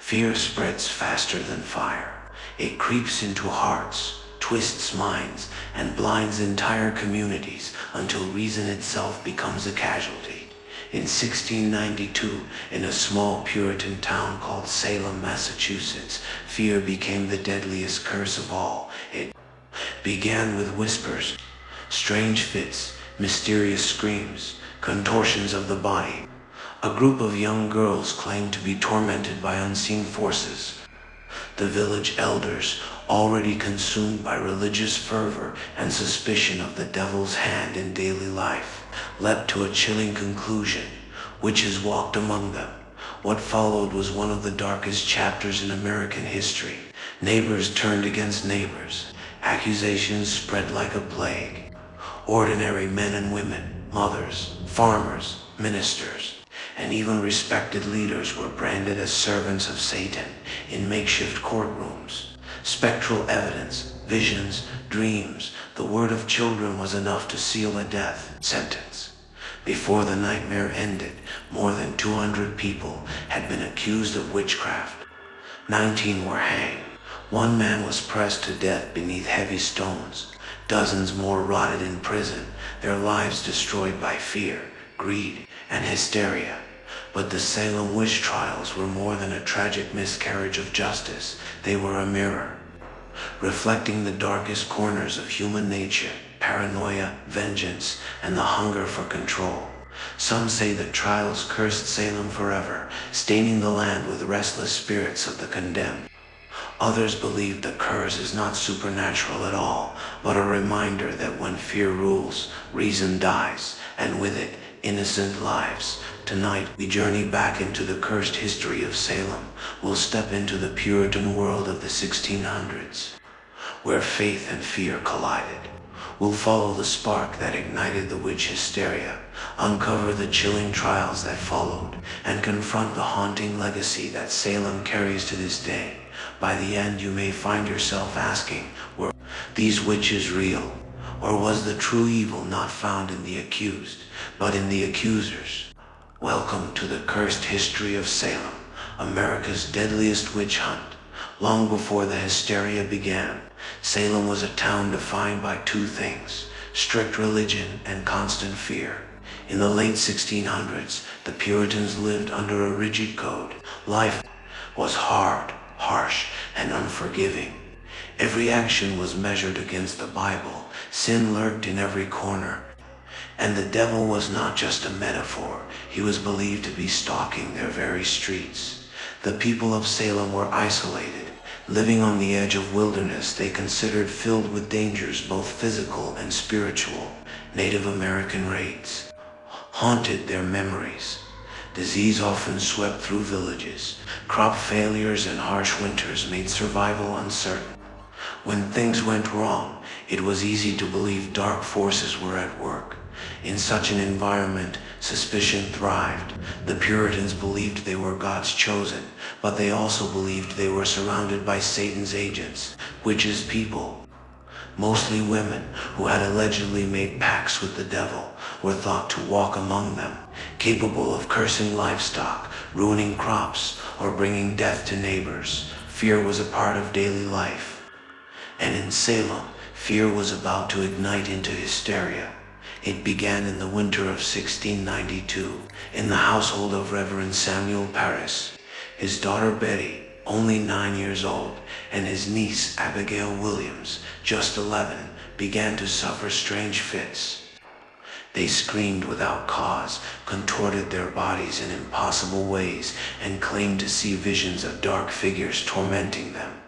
Fear spreads faster than fire. It creeps into hearts, twists minds, and blinds entire communities until reason itself becomes a casualty. In 1692, in a small Puritan town called Salem, Massachusetts, fear became the deadliest curse of all. It began with whispers, strange fits, mysterious screams, contortions of the body. A group of young girls claimed to be tormented by unseen forces. The village elders, already consumed by religious fervor and suspicion of the devil's hand in daily life, leapt to a chilling conclusion. Witches walked among them. What followed was one of the darkest chapters in American history. Neighbors turned against neighbors. Accusations spread like a plague. Ordinary men and women, mothers, farmers, ministers, and even respected leaders were branded as servants of Satan in makeshift courtrooms. Spectral evidence, visions, dreams, the word of children was enough to seal a death sentence. Before the nightmare ended, more than 200 people had been accused of witchcraft. 19 were hanged. One man was pressed to death beneath heavy stones. Dozens more rotted in prison, their lives destroyed by fear, greed, and hysteria. But the Salem witch trials were more than a tragic miscarriage of justice. They were a mirror, reflecting the darkest corners of human nature, paranoia, vengeance, and the hunger for control. Some say the trials cursed Salem forever, staining the land with restless spirits of the condemned. Others believe the curse is not supernatural at all, but a reminder that when fear rules, reason dies, and with it, innocent lives. Tonight, we journey back into the cursed history of Salem. We'll step into the Puritan world of the 1600s, where faith and fear collided. We'll follow the spark that ignited the witch hysteria, uncover the chilling trials that followed, and confront the haunting legacy that Salem carries to this day. By the end, you may find yourself asking, were these witches real? Or was the true evil not found in the accused, but in the accusers? Welcome to the cursed history of Salem, America's deadliest witch hunt. Long before the hysteria began, Salem was a town defined by two things: strict religion and constant fear. In the late 1600s, the Puritans lived under a rigid code. Life was hard, harsh, and unforgiving. Every action was measured against the Bible. Sin lurked in every corner. And the devil was not just a metaphor. He was believed to be stalking their very streets. The people of Salem were isolated, living on the edge of wilderness they considered filled with dangers both physical and spiritual. Native American raids haunted their memories. Disease often swept through villages. Crop failures and harsh winters made survival uncertain. When things went wrong, it was easy to believe dark forces were at work. In such an environment, suspicion thrived. The Puritans believed they were God's chosen, but they also believed they were surrounded by Satan's agents, witches people. Mostly women who had allegedly made pacts with the devil were thought to walk among them, capable of cursing livestock, ruining crops, or bringing death to neighbors. Fear was a part of daily life. And in Salem, fear was about to ignite into hysteria. It began in the winter of 1692, in the household of Reverend Samuel Parris. His daughter Betty, only 9 years old, and his niece Abigail Williams, just 11, began to suffer strange fits. They screamed without cause, contorted their bodies in impossible ways, and claimed to see visions of dark figures tormenting them.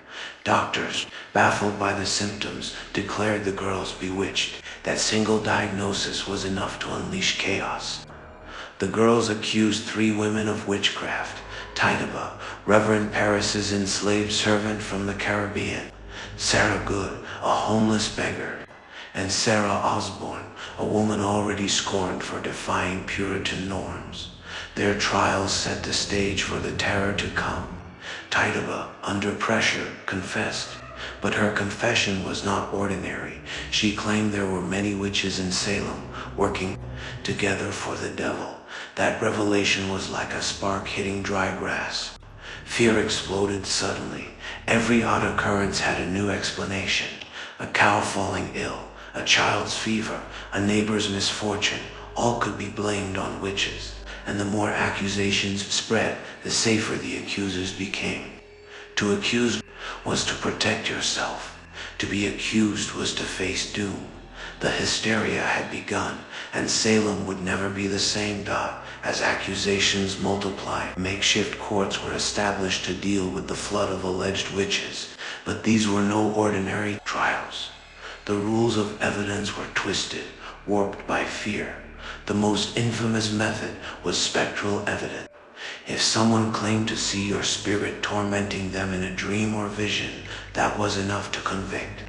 Doctors, baffled by the symptoms, declared the girls bewitched. That single diagnosis was enough to unleash chaos. The girls accused 3 women of witchcraft: Tituba, Reverend Parris's enslaved servant from the Caribbean; Sarah Good, a homeless beggar; and Sarah Osborne, a woman already scorned for defying Puritan norms. Their trials set the stage for the terror to come. Tituba, under pressure, confessed. But her confession was not ordinary. She claimed there were many witches in Salem, working together for the devil. That revelation was like a spark hitting dry grass. Fear exploded suddenly. Every odd occurrence had a new explanation. A cow falling ill, a child's fever, a neighbor's misfortune, all could be blamed on witches. And the more accusations spread, the safer the accusers became. To accuse was to protect yourself. To be accused was to face doom. The hysteria had begun, and Salem would never be the same. As accusations multiplied, makeshift courts were established to deal with the flood of alleged witches. But these were no ordinary trials. The rules of evidence were twisted, warped by fear. The most infamous method was spectral evidence. If someone claimed to see your spirit tormenting them in a dream or vision, that was enough to convict.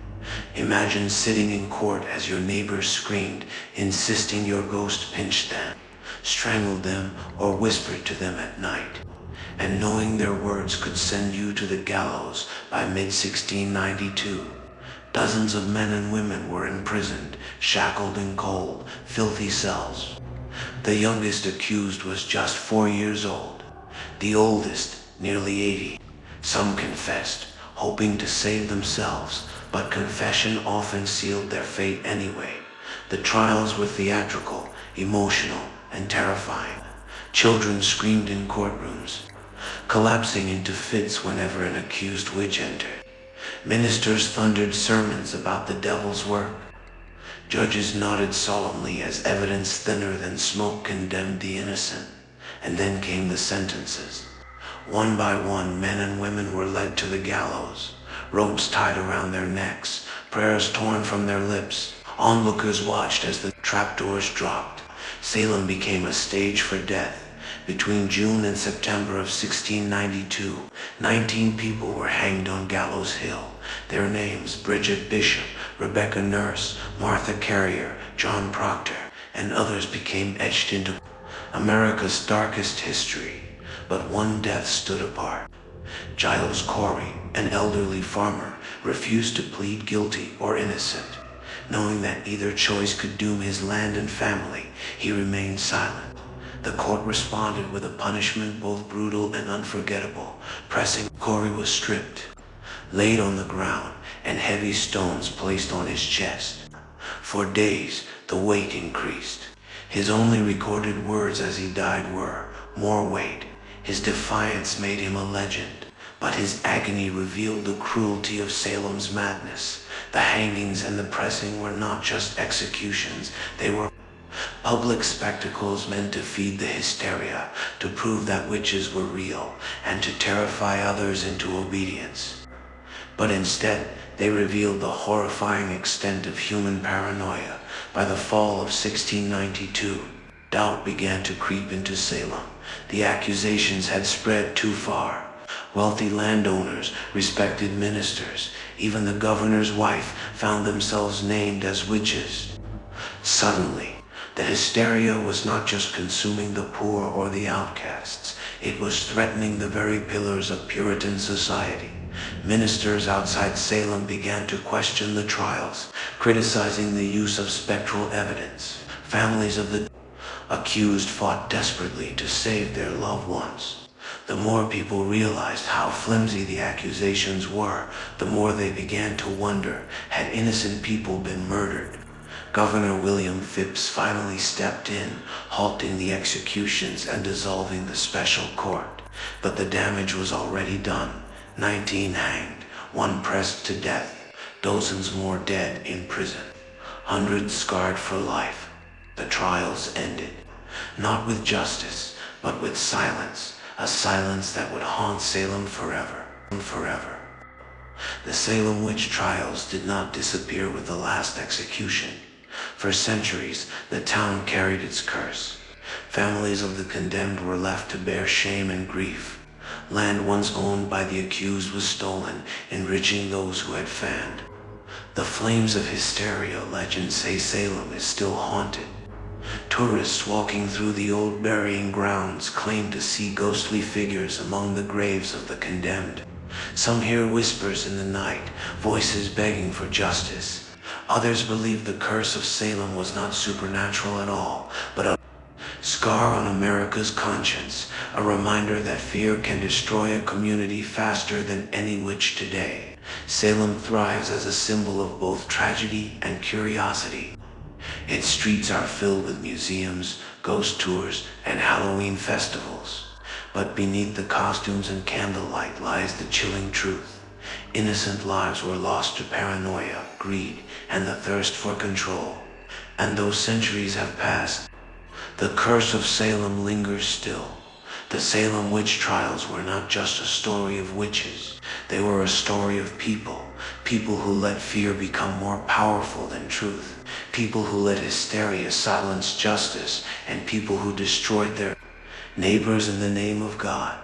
Imagine sitting in court as your neighbors screamed, insisting your ghost pinched them, strangled them, or whispered to them at night. And knowing their words could send you to the gallows by mid-1692. Dozens of men and women were imprisoned, shackled in cold, filthy cells. The youngest accused was just 4 years old. The oldest, nearly 80. Some confessed, hoping to save themselves, but confession often sealed their fate anyway. The trials were theatrical, emotional, and terrifying. Children screamed in courtrooms, collapsing into fits whenever an accused witch entered. Ministers thundered sermons about the devil's work. Judges nodded solemnly as evidence thinner than smoke condemned the innocent. And then came the sentences. One by one, men and women were led to the gallows, ropes tied around their necks, prayers torn from their lips. Onlookers watched as the trapdoors dropped. Salem became a stage for death. Between June and September of 1692, 19 people were hanged on Gallows Hill. Their names: Bridget Bishop, Rebecca Nurse, Martha Carrier, John Proctor, and others became etched into America's darkest history. But one death stood apart. Giles Corey, an elderly farmer, refused to plead guilty or innocent. Knowing that either choice could doom his land and family, he remained silent. The court responded with a punishment both brutal and unforgettable. Pressing, Corey was stripped, laid on the ground, and heavy stones placed on his chest. For days, the weight increased. His only recorded words as he died were, "More weight." His defiance made him a legend, but his agony revealed the cruelty of Salem's madness. The hangings and the pressing were not just executions, they were public spectacles meant to feed the hysteria, to prove that witches were real, and to terrify others into obedience. But instead, they revealed the horrifying extent of human paranoia. By the fall of 1692, doubt began to creep into Salem. The accusations had spread too far. Wealthy landowners, respected ministers, even the governor's wife found themselves named as witches. Suddenly, the hysteria was not just consuming the poor or the outcasts, it was threatening the very pillars of Puritan society. Ministers outside Salem began to question the trials, criticizing the use of spectral evidence. Families of the accused fought desperately to save their loved ones. The more people realized how flimsy the accusations were, the more they began to wonder, had innocent people been murdered? Governor William Phipps finally stepped in, halting the executions and dissolving the special court. But the damage was already done. 19 hanged, 1 pressed to death, dozens more dead in prison, hundreds scarred for life. The trials ended, not with justice, but with silence, a silence that would haunt Salem forever. The Salem witch trials did not disappear with the last execution. For centuries, the town carried its curse. Families of the condemned were left to bear shame and grief. Land once owned by the accused was stolen, enriching those who had fanned. The flames of hysteria legends say Salem is still haunted. Tourists walking through the old burying grounds claim to see ghostly figures among the graves of the condemned. Some hear whispers in the night, voices begging for justice. Others believe the curse of Salem was not supernatural at all, but a scar on America's conscience, A reminder that fear can destroy a community faster than any witch today. Salem thrives as a symbol of both tragedy and curiosity. Its streets are filled with museums, ghost tours, and Halloween festivals. But beneath the costumes and candlelight lies the chilling truth. Innocent lives were lost to paranoia, greed, and the thirst for control. And though centuries have passed, the curse of Salem lingers still. The Salem witch trials were not just a story of witches. They were a story of people. People who let fear become more powerful than truth. People who let hysteria silence justice. And people who destroyed their neighbors in the name of God.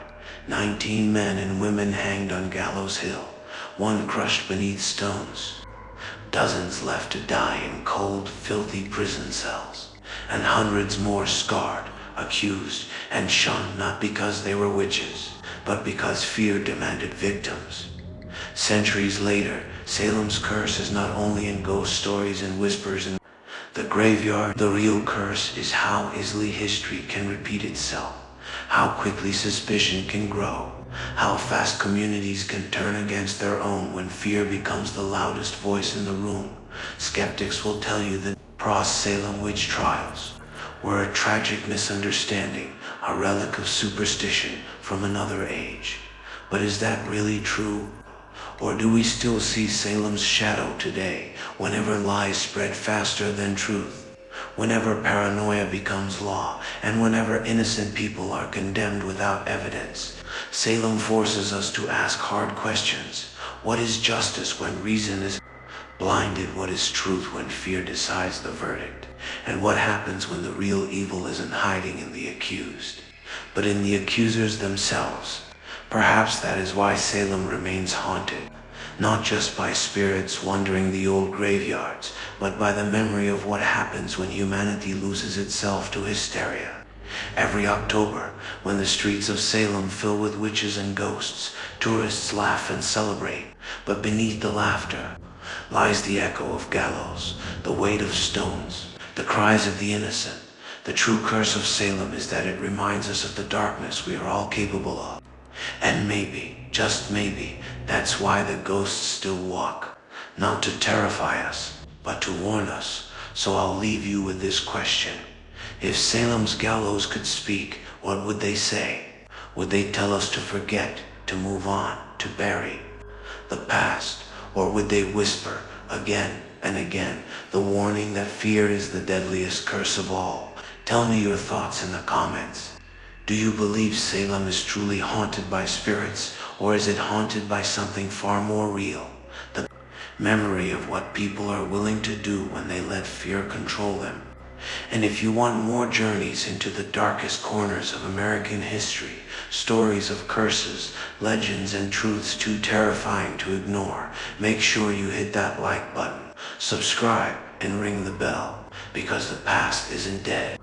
19 men and women hanged on Gallows Hill. One crushed beneath stones. Dozens left to die in cold, filthy prison cells. And hundreds more scarred, accused, and shunned not because they were witches, but because fear demanded victims. Centuries later, Salem's curse is not only in ghost stories and whispers in the graveyard. The real curse is how easily history can repeat itself, how quickly suspicion can grow, how fast communities can turn against their own when fear becomes the loudest voice in the room. Skeptics will tell you that Salem witch trials were a tragic misunderstanding, a relic of superstition from another age. But is that really true? Or do we still see Salem's shadow today, whenever lies spread faster than truth, whenever paranoia becomes law, and whenever innocent people are condemned without evidence? Salem forces us to ask hard questions. What is justice when reason is blinded? What is truth when fear decides the verdict? And what happens when the real evil isn't hiding in the accused, but in the accusers themselves? Perhaps that is why Salem remains haunted, not just by spirits wandering the old graveyards, but by the memory of what happens when humanity loses itself to hysteria. Every October, when the streets of Salem fill with witches and ghosts, tourists laugh and celebrate, but beneath the laughter lies the echo of gallows, the weight of stones, the cries of the innocent. The true curse of Salem is that it reminds us of the darkness we are all capable of. And maybe, just maybe, that's why the ghosts still walk. Not to terrify us, but to warn us. So I'll leave you with this question. If Salem's gallows could speak, what would they say? Would they tell us to forget, to move on, to bury the past? Or would they whisper, again and again, the warning that fear is the deadliest curse of all? Tell me your thoughts in the comments. Do you believe Salem is truly haunted by spirits, or is it haunted by something far more real? The memory of what people are willing to do when they let fear control them. And if you want more journeys into the darkest corners of American history, stories of curses, legends, and truths too terrifying to ignore, make sure you hit that like button, subscribe, and ring the bell, because the past isn't dead.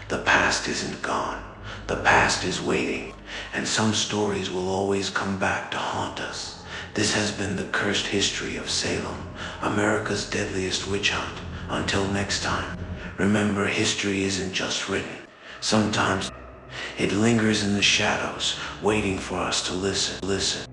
The past isn't gone. The past is waiting, and some stories will always come back to haunt us. This has been the cursed history of Salem, America's deadliest witch hunt. Until next time, remember, history isn't just written. Sometimes it lingers in the shadows, waiting for us to listen.